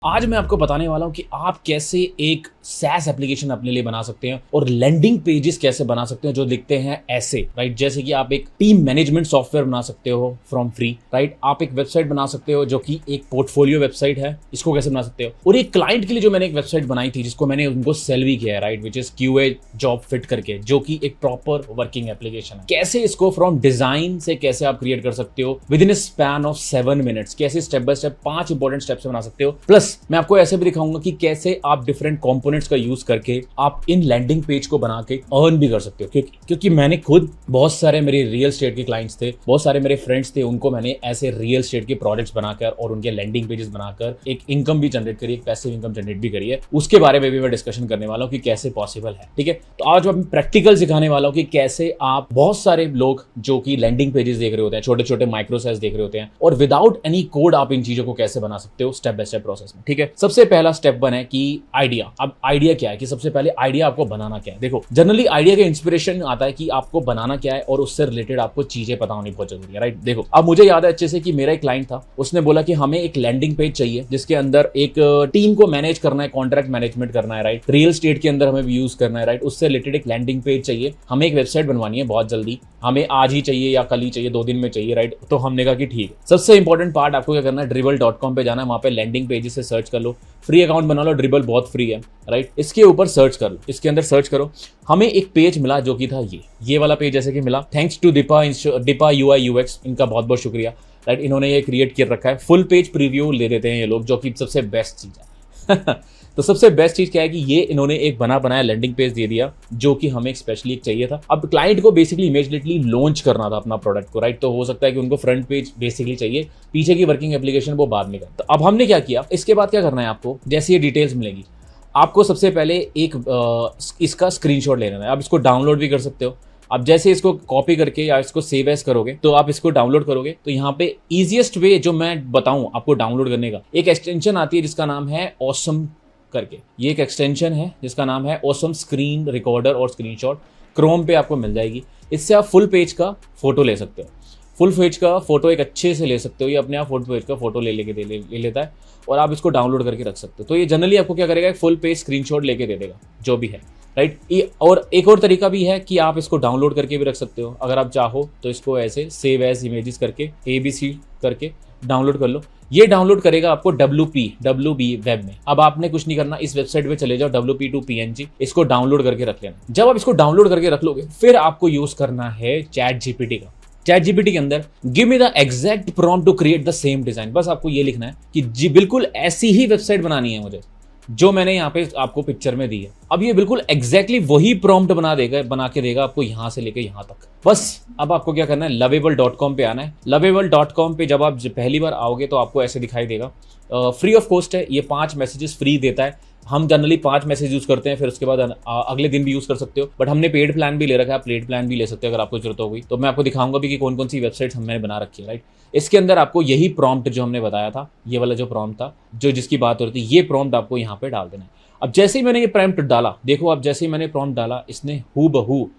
आज मैं आपको बताने वाला हूं कि आप कैसे एक SaaS एप्लीकेशन अपने लिए बना सकते हैं और लैंडिंग पेजेस कैसे बना सकते हैं जो दिखते हैं ऐसे, राइट। जैसे कि आप एक टीम मैनेजमेंट सॉफ्टवेयर बना सकते हो फ्रॉम फ्री, राइट। आप एक वेबसाइट बना सकते हो जो कि एक पोर्टफोलियो वेबसाइट है, इसको कैसे बना सकते हो। और एक क्लाइंट के लिए जो मैंने एक वेबसाइट बनाई थी जिसको मैंने उनको सेल भी किया है, right, which is QA job fit करके, जो कि एक प्रॉपर वर्किंग एप्लीकेशन है। कैसे इसको फ्रॉम डिजाइन से कैसे आप क्रिएट कर सकते हो within a span of 7 minutes, कैसे step by step 5 important step से बना सकते हो। प्लस मैं आपको ऐसे भी दिखाऊंगा कि कैसे आप डिफरेंट कंपोनेंट्स का यूज करके आप इन लैंडिंग पेज को बना के अर्न भी कर सकते हो। क्योंकि मैंने खुद बहुत सारे मेरे रियल एस्टेट के क्लाइंट्स थे, बहुत सारे मेरे फ्रेंड्स थे, उनको मैंने ऐसे रियल एस्टेट के प्रोजेक्ट्स बनाकर और उनके लैंडिंग पेजेस बनाकर एक इनकम भी जनरेट करी, एक पैसिव इनकम जनरेट भी करी है। उसके बारे में भी मैं डिस्कशन करने वाला हूँ कि कैसे पॉसिबल है। ठीक है, तो आज मैं प्रैक्टिकल सिखाने वाला हूँ कि कैसे आप, बहुत सारे लोग जो कि लैंडिंग पेजेस देख रहे होते हैं, छोटे छोटे माइक्रो साइज देख रहे होते हैं, और विदाउट एनी कोड आप इन चीजों को कैसे बना सकते हो स्टेप बाय स्टेप प्रोसेस में। ठीक है, सबसे पहला स्टेप वन है कि आइडिया। अब आइडिया क्या है कि सबसे पहले आइडिया आपको बनाना क्या है। देखो, जनरली आइडिया का इंस्पिरेशन आता है कि आपको बनाना क्या है और उससे रिलेटेड आपको चीजें पता होनी बहुत जरूरी है, राइट। देखो, अब मुझे याद है अच्छे से कि मेरा एक क्लाइंट था, उसने बोला कि हमें एक लैंडिंग पेज चाहिए जिसके अंदर एक टीम को मैनेज करना है, कॉन्ट्रैक्ट मैनेजमेंट करना है, राइट, रियल एस्टेट के अंदर हमें यूज करना है, राइट, उससे रिलेटेड एक लैंडिंग पेज चाहिए, हमें एक वेबसाइट बनवानी है बहुत जल्दी, हमें आज ही चाहिए या कल ही चाहिए, 2 दिन में चाहिए, राइट। तो हमने कहा कि ठीक है। सबसे इंपॉर्टेंट पार्ट आपको क्या करना है, dribbble.com पे जाना है, वहां पे लैंडिंग पेजेस से सर्च कर लो, फ्री अकाउंट बना लो, ड्रिबल बहुत फ्री है, राइट। इसके ऊपर सर्च कर लो, इसके अंदर सर्च करो। हमें एक पेज मिला जो कि था ये वाला पेज जैसे कि मिला। Thanks to Deepa UI UX, इनका बहुत बहुत शुक्रिया, राइट। इन्होंने ये क्रिएट कर रखा है। फुल पेज प्रीव्यू ले देते हैं ये लोग, जो कि सबसे बेस्ट चीज है। तो सबसे बेस्ट चीज क्या है कि ये इन्होंने एक बनाया लैंडिंग पेज दे दिया जो कि हमें स्पेशली एक चाहिए था। अब क्लाइंट को बेसिकली इमीडिएटली लॉन्च करना था अपना प्रोडक्ट को, राइट। तो हो सकता है कि उनको फ्रंट पेज बेसिकली चाहिए, पीछे की वर्किंग एप्लीकेशन वो बाद में कर। तो अब हमने क्या किया, इसके बाद क्या करना है आपको, जैसे ये डिटेल्स मिलेगी आपको सबसे पहले एक इसका स्क्रीनशॉट लेना है। आप इसको डाउनलोड भी कर सकते हो। आप जैसे इसको कॉपी करके या इसको सेव एज करोगे, तो आप इसको डाउनलोड करोगे, तो यहाँ पे इजीएस्ट वे जो मैं बताऊं आपको डाउनलोड करने का, एक एक्सटेंशन आती है जिसका नाम है ऑसम करके। ये एक एक्सटेंशन है जिसका नाम है ऑसम स्क्रीन रिकॉर्डर और स्क्रीनशॉट। क्रोम पे आपको मिल जाएगी। इससे आप फुल पेज का फोटो ले सकते हो। फुल पेज का फोटो एक अच्छे से ले सकते हो, ये अपने आप फुल पेज का फोटो ले लेता है और आप इसको डाउनलोड करके रख सकते हो। तो ये जनरली आपको क्या करेगा, फुल पेज स्क्रीनशॉट लेके दे देगा जो भी है, राइट। और एक और तरीका भी है कि आप इसको डाउनलोड करके भी रख सकते हो अगर आप चाहो तो। इसको ऐसे सेव एज इमेजेस करके ABC करके डाउनलोड कर लो। ये डाउनलोड करेगा आपको WP वेब में। अब आपने कुछ नहीं करना, इस वेबसाइट पे चले जाओ, WP to PNG, इसको डाउनलोड करके रख लेना। जब आप इसको डाउनलोड करके रख लोगे, फिर आपको यूज करना है ChatGPT का। ChatGPT के अंदर give me the exact prompt to create the same design. बस आपको ये लिखना है कि जी बिल्कुल ऐसी ही वेबसाइट बनानी है मुझे जो मैंने यहाँ पे आपको पिक्चर में दी है। अब ये बिल्कुल एग्जैक्टली वही प्रॉम्प्ट बना के देगा आपको यहाँ से लेके यहाँ तक। बस अब आपको क्या करना है, lovable.com पे आना है। lovable.com पे जब आप पहली बार आओगे तो आपको ऐसे दिखाई देगा। फ्री ऑफ कॉस्ट है, ये 5 मैसेजेस फ्री देता है। हम जनरली 5 मैसेज यूज करते हैं, फिर उसके बाद अगले दिन भी यूज कर सकते हो, बट हमने पेड प्लान भी ले रखा है। आप पेड प्लान भी ले सकते हो अगर आपको जरूरत होगी। तो मैं आपको दिखाऊंगा भी कि कौन कौन सी वेबसाइट्स हमने बना रखी है, राइट। इसके अंदर आपको यही प्रॉम्प्ट जो हमने बताया था, ये वाला जो प्रॉम्प्ट था, जो जिसकी बात हो रही थी, ये प्रॉम्प्ट आपको यहाँ पे डाल देना है। अब जैसे ही मैंने ये प्रॉम्प्ट डाला, देखो अब जैसे ही मैंने प्रॉम्प्ट डाला, इसने हूबहू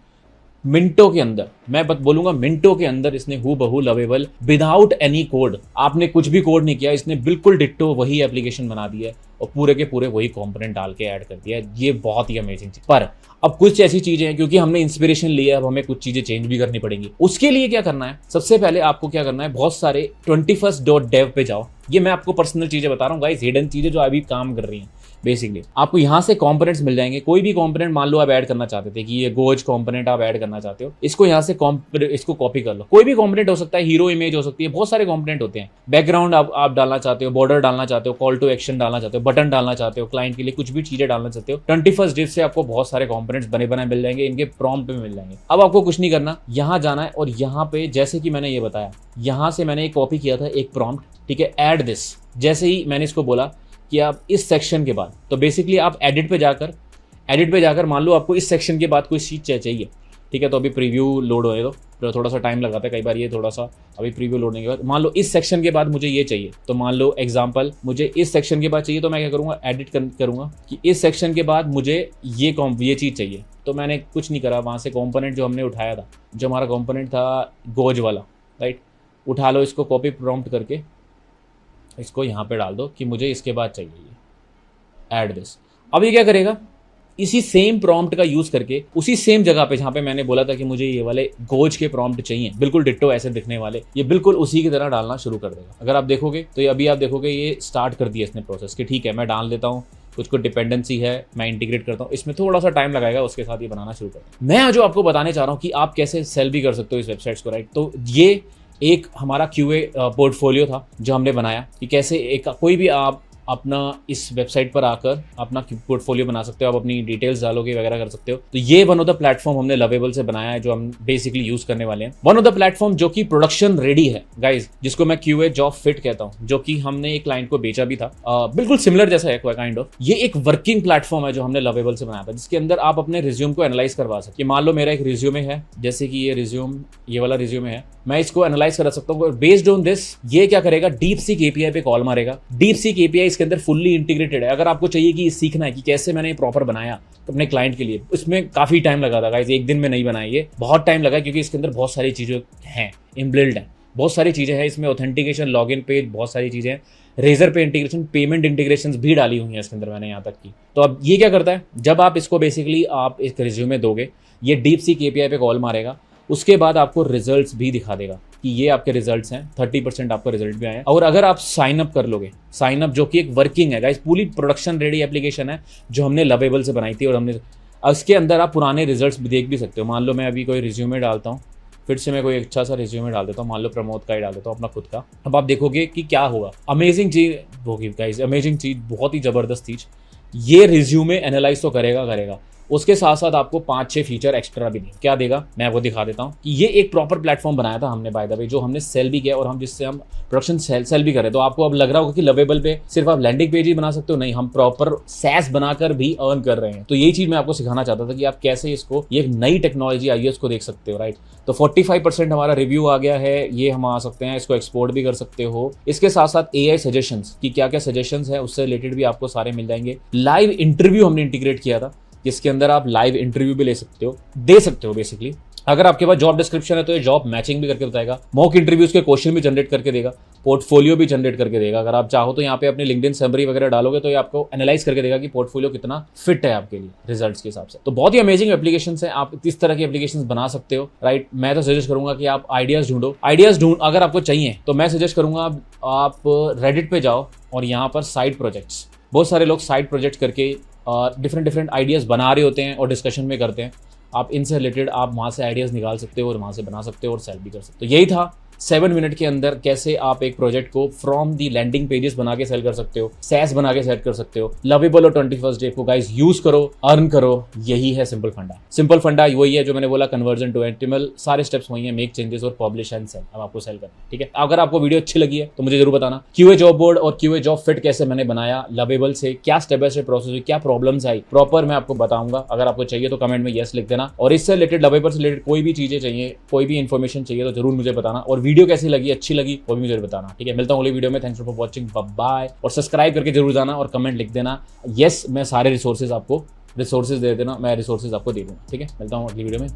मिनटों के अंदर, मैं बोलूंगा मिनटों के अंदर, इसने हूबहू लवेबल विदाउट एनी कोड, आपने कुछ भी कोड नहीं किया, इसने बिल्कुल डिट्टो वही एप्लीकेशन बना दी है और पूरे के पूरे वही कंपोनेंट डाल के ऐड कर दिया है। ये बहुत ही अमेजिंग चीज। पर अब कुछ ऐसी चीजें हैं, क्योंकि हमने इंस्पिरेशन लिया, अब हमें कुछ चीजें चेंज भी करनी पड़ेंगी। उसके लिए क्या करना है, सबसे पहले आपको क्या करना है, बहुत सारे 21st.dev पे जाओ। ये मैं आपको पर्सनल चीजें बता रहा हूँ गाइस, हिडन चीजें जो अभी काम कर रही हैं। बेसिकली आपको यहाँ से कंपोनेंट्स मिल जाएंगे। कोई भी कंपोनेंट मान लो आप ऐड करना चाहते थे कि ये गोज कंपोनेंट आप ऐड करना चाहते हो, इसको यहाँ से इसको कॉपी कर लो। कोई भी कंपोनेंट हो सकता है, हीरो इमेज हो सकती है, बहुत सारे कंपोनेंट होते हैं। बैकग्राउंड आप डालना चाहते हो, बॉर्डर डालना चाहते हो, कॉल टू एक्शन डालना चाहते हो, बटन डालना चाहते हो, क्लाइंट के लिए कुछ भी चीजें डालना चाहते हो, 21st से आपको बहुत सारे कंपोनेंट्स बने बनाए मिल जाएंगे, इनके प्रॉम्प्ट पे मिल जाएंगे। अब आपको कुछ नहीं करना, यहाँ जाना है और यहाँ पे जैसे कि मैंने ये बताया, यहाँ से मैंने एक कॉपी किया था एक प्रॉम्प्ट, ठीक है, ऐड दिस। जैसे ही मैंने इसको बोला कि आप इस सेक्शन के बाद, तो बेसिकली आप एडिट पे जाकर मान लो आपको इस सेक्शन के बाद कोई चीज चाहिए, ठीक है। तो अभी प्रीव्यू लोड होने दो, तो थोड़ा सा टाइम लगाता है कई बार ये थोड़ा सा। अभी प्रीव्यू लोडने के बाद मान लो इस सेक्शन के बाद मुझे ये चाहिए, तो मान लो एग्जांपल मुझे इस सेक्शन के बाद चाहिए, तो मैं क्या करूँगा, एडिट करूँगा कि इस सेक्शन के बाद मुझे ये चीज़ चाहिए। तो मैंने कुछ नहीं करा, वहाँ से कॉम्पोनेंट जो हमने उठाया था, जो हमारा कॉम्पोनेंट था गोज वाला, राइट, उठा लो इसको कॉपी प्रॉम्प्ट करके, इसको यहाँ पे डाल दो कि मुझे इसके बाद चाहिए ये, ऐड दिस। अब ये क्या करेगा, इसी सेम प्रॉम्प्ट का यूज करके उसी सेम जगह पे जहां पे मैंने बोला था कि मुझे ये वाले गोज के प्रॉम्प्ट चाहिए, बिल्कुल डिट्टो ऐसे दिखने वाले, ये बिल्कुल उसी की तरह डालना शुरू कर देगा। अगर आप देखोगे तो ये अभी आप देखोगे ये स्टार्ट कर दिया इसने प्रोसेस कि ठीक है मैं डाल देता हूँ, कुछ डिपेंडेंसी है मैं इंटीग्रेट करता हूँ, इसमें थोड़ा सा टाइम लगाएगा, उसके साथ ये बनाना शुरू करता हूँ। मैं आज जो आपको बताने चाह रहा हूँ कि आप कैसे सेल भी कर सकते हो इस वेबसाइट्स को, राइट। तो ये एक हमारा QA पोर्टफोलियो था जो हमने बनाया कि कैसे एक कोई भी आप अपना इस वेबसाइट पर आकर अपना पोर्टफोलियो बना सकते हो, आप अपनी डिटेल्स डालोगे वगैरह कर सकते हो। तो ये वन ऑफ द प्लेटफॉर्म हमने लवेबल से बनाया है जो हम बेसिकली यूज करने वाले हैं। वन ऑफ द प्लेटफॉर्म जो कि प्रोडक्शन रेडी है गाइज, जिसको मैं QA जॉब फिट कहता हूँ, जो कि हमने एक क्लाइंट को बेचा भी था, बिल्कुल सिमिलर जैसा है काइंड ऑफ। ये एक वर्किंग प्लेटफॉर्म है जो हमने लवेबल से बनाया था, जिसके अंदर आप अपने रिज्यूम को एनालाइज करवा सकते हैं। मान लो मेरा एक रिज्यूमे है, जैसे कि ये वाला रिज्यूमे है, मैं इसको एनालाइज कर सकता हूँ। बेस्ड ऑन दिस ये क्या करेगा, DeepSeek API पे कॉल मारेगा। DeepSeek API इसके अंदर फुल्ली इंटीग्रेटेड है। अगर आपको चाहिए कि सीखना है कि कैसे मैंने प्रॉपर बनाया अपने क्लाइंट के लिए, इसमें काफी टाइम लगा था गाइस, एक दिन में नहीं बनाया, ये बहुत टाइम लगा क्योंकि इसके अंदर बहुत सारी चीजें हैं, इनबिल्ड है, बहुत सारी चीजें हैं इसमें, ऑथेंटिकेशन, लॉगिन पेज, बहुत सारी चीजें हैं, रेजर पे इंटीग्रेशन, पेमेंट इंटीग्रेशन भी डाली हुई है इसके अंदर मैंने यहाँ तक की। तो अब ये क्या करता है, जब आप इसको बेसिकली आप एक रिज्यूमे दोगे, ये DeepSeek API पे कॉल मारेगा, उसके बाद आपको रिजल्ट्स भी दिखा देगा कि ये आपके रिजल्ट्स हैं, 30% आपको रिजल्ट भी आए। और अगर आप साइन अप कर लोगे, साइन अप जो कि एक वर्किंग है गाइस, पूरी प्रोडक्शन रेडी एप्लीकेशन है जो हमने लवेबल से बनाई थी, और हमने उसके अंदर आप पुराने रिजल्ट्स भी देख भी सकते हो। मान लो मैं अभी कोई रिज्यूमे डालता हूँ, फिर से मैं कोई अच्छा सा रिज्यूमे डाल देता हूँ, मान लो प्रमोद का ही डाल देता हूँ अपना खुद का। अब आप देखोगे कि क्या होगा, अमेजिंग चीज होगी गाइस, अमेजिंग चीज, बहुत ही जबरदस्त चीज। ये रिज्यूमे एनालाइज तो करेगा, उसके साथ साथ आपको 5-6 फीचर एक्स्ट्रा भी देगा। क्या देगा मैं आपको दिखा देता हूँ कि ये एक प्रॉपर प्लेटफॉर्म बनाया था हमने बाय द वे, जो हमने सेल भी किया और हम जिससे हम प्रोडक्शन सेल भी करें। तो आपको अब लग रहा होगा कि लवेबल पे सिर्फ आप लैंडिंग पेज ही बना सकते हो, नहीं, हम प्रॉपर SaaS बनाकर भी अर्न कर रहे हैं। तो यही चीज मैं आपको सिखाना चाहता था कि आप कैसे इसको, ये एक नई टेक्नोलॉजी आई है, उसको देख सकते हो, राइट। तो 45% हमारा रिव्यू आ गया है, ये हम आ सकते हैं, इसको एक्सपोर्ट भी कर सकते हो। इसके साथ साथ AI सजेशंस की क्या क्या सजेशंस है उससे रिलेटेड भी आपको सारे मिल जाएंगे। लाइव इंटरव्यू हमने इंटीग्रेट किया था, जिसके अंदर आप लाइव इंटरव्यू भी दे सकते हो बेसिकली। अगर आपके पास जॉब डिस्क्रिप्शन है तो ये जॉब मैचिंग भी करके बताएगा, मॉक इंटरव्यूज के क्वेश्चन भी जनरेट करके देगा, पोर्टफोलियो भी जनरेट करके देगा। अगर आप चाहो तो यहाँ पे अपनी लिंक्डइन समरी वगैरह डालोगे तो ये आपको एनालाइज करके देगा कि पोर्टफोलियो कितना फिट है आपके लिए रिजल्ट्स के हिसाब से। तो बहुत ही अमेजिंग एप्लीकेशन है, आप इस तरह की एप्लीकेशन बना सकते हो, राइट। मैं तो सजेस्ट करूंगा कि आप आइडियाज ढूंढ, अगर आपको चाहिए तो मैं सजेस्ट करूंगा आप रेडिट पे जाओ और यहाँ पर साइड प्रोजेक्ट्स, बहुत सारे लोग साइड प्रोजेक्ट करके डिफरेंट आइडियाज़ बना रहे होते हैं और डिस्कशन में करते हैं। आप इनसे रिलेटेड आप वहाँ से आइडियाज़ निकाल सकते हो और वहाँ से बना सकते हो और सेल भी कर सकते हो। यही था 7 मिनट के अंदर कैसे आप एक प्रोजेक्ट को फ्रॉम दी लैंडिंग पेजेस बना के सेल कर सकते हो, SaaS बना के सेल कर सकते हो। लवेबल और 21st डे को गाइस यूज करो, अर्न करो, यही है सिंपल फंडा वही है जो मैंने बोला, कन्वर्जन टू HTML, सारे स्टेप्स वही है, मेक चेंजेस और पब्लिश एंड सेल। अब आपको सेल करना है, ठीक है। अगर आपको वीडियो अच्छी लगी है तो मुझे जरूर बताना। QA जॉब बोर्ड और QA जॉब फिट कैसे मैंने बनाया लवेबल से, क्या स्टेप बाय स्टेप प्रोसेस हुई, क्या प्रॉब्लम्स आई, प्रॉपर मैं आपको बताऊंगा। अगर आपको चाहिए तो कमेंट में यस लिख देना, और इससे रिलेटेड लवेबल से रिलेटेड कोई भी चीजें चाहिए, कोई भी इन्फॉर्मेशन चाहिए तो जरूर मुझे बताना। और वीडियो कैसी लगी, अच्छी लगी, वो भी मुझे बताना, ठीक है। मिलता हूँ अगली वीडियो में, थैंक्स फॉर वॉचिंग, बाय। और सब्सक्राइब करके जरूर जाना और कमेंट लिख देना यस, मैं सारे रिसोर्सेज दे देना, मैं रिसोर्सेज आपको दे दूंगा, ठीक है। मिलता हूँ अगली वीडियो में।